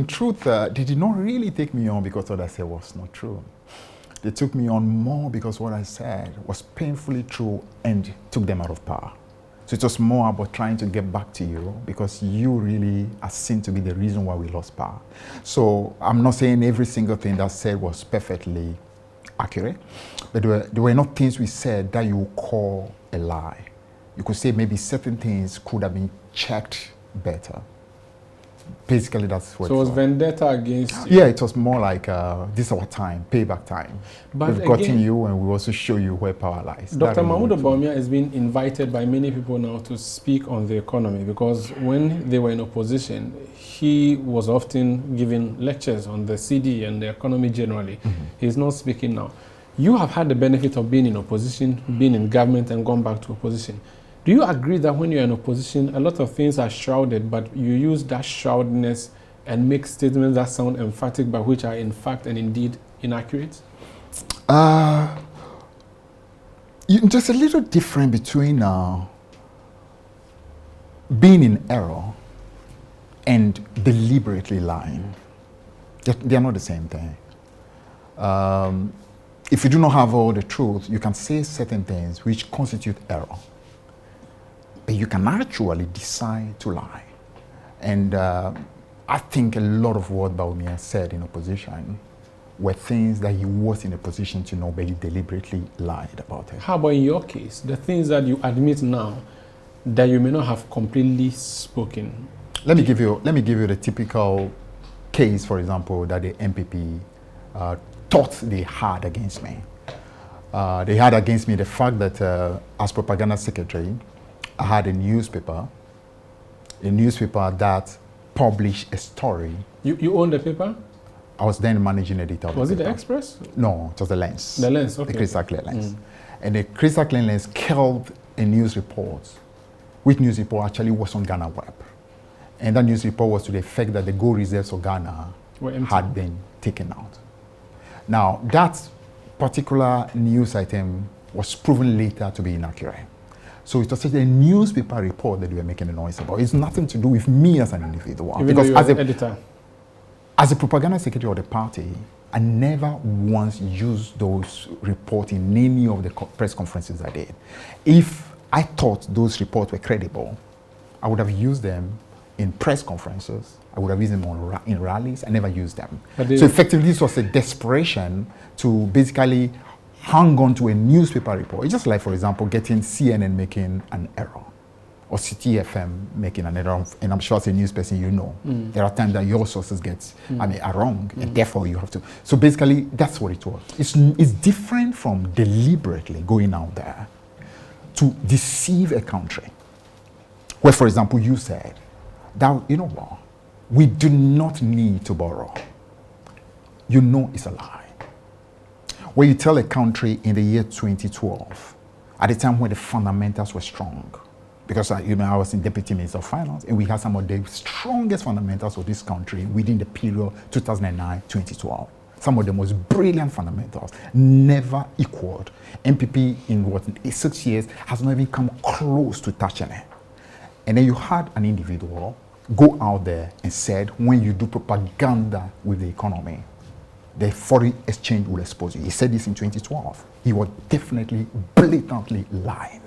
in truth, they did not really take me on because what I said was not true. They took me on more because what I said was painfully true and took them out of power. So it was more about trying to get back to you because you really are seen to be the reason why we lost power. So I'm not saying every single thing that said was perfectly accurate, but there were not things we said that you would call a lie. You could say maybe certain things could have been checked better. Basically, that's what so it was vendetta against you? Yeah, it was more like this is our time, payback time. But we've gotten you and we also show you where power lies. Dr. Mahmoud Bawumia has been invited by many people now to speak on the economy because when they were in opposition, he was often giving lectures on the CD and the economy generally. He's not speaking now. You have had the benefit of being in opposition, being in government and gone back to opposition. Do you agree that when you're in opposition, a lot of things are shrouded, but you use that shroudedness and make statements that sound emphatic, but which are in fact and indeed inaccurate? There's a little difference between being in error and deliberately lying. They are not the same thing. If you do not have all the truth, you can say certain things which constitute error. But you can actually decide to lie. And I think a lot of what Bawumia said in opposition were things that he was in a position to know, but he deliberately lied about it. How about in your case, the things that you admit now that you may not have completely spoken? Let me give you the typical case, for example, that the MPP thought they had against me. They had against me the fact that as propaganda secretary, I had a newspaper that published a story. You owned the paper? I was then managing editor. Was it the Express? No, it was the Lens. The Lens, okay. The crystal clear Lens. And the crystal clear Lens killed a news report, which news report actually was on Ghana Web. And that news report was to the effect that the gold reserves of Ghana had been taken out. Now, that particular news item was proven later to be inaccurate. So it was such a newspaper report that they were making a noise about. It's nothing to do with me as an individual. Even because as an editor? As a propaganda secretary of the party, I never once used those reports in any of the press conferences I did. If I thought those reports were credible, I would have used them in press conferences. I would have used them in rallies. I never used them. So effectively, this was a desperation to basically hang on to a newspaper report. It's just like, for example, getting CNN making an error or CTFM making an error. And I'm sure as a news person, you know, there are times that your sources are wrong, and therefore you have to. So basically, that's what it was. It's different from deliberately going out there to deceive a country. Where, for example, you said that, you know what, we do not need to borrow. You know it's a lie. Where you tell a country in the year 2012, at the time when the fundamentals were strong, because I was in Deputy Minister of Finance, and we had some of the strongest fundamentals of this country within the period 2009-2012. Some of the most brilliant fundamentals, never equaled. MPP in 6 years has not even come close to touching it. And then you had an individual go out there and said, when you do propaganda with the economy, the foreign exchange will expose you. He said this in 2012. He was definitely blatantly lying.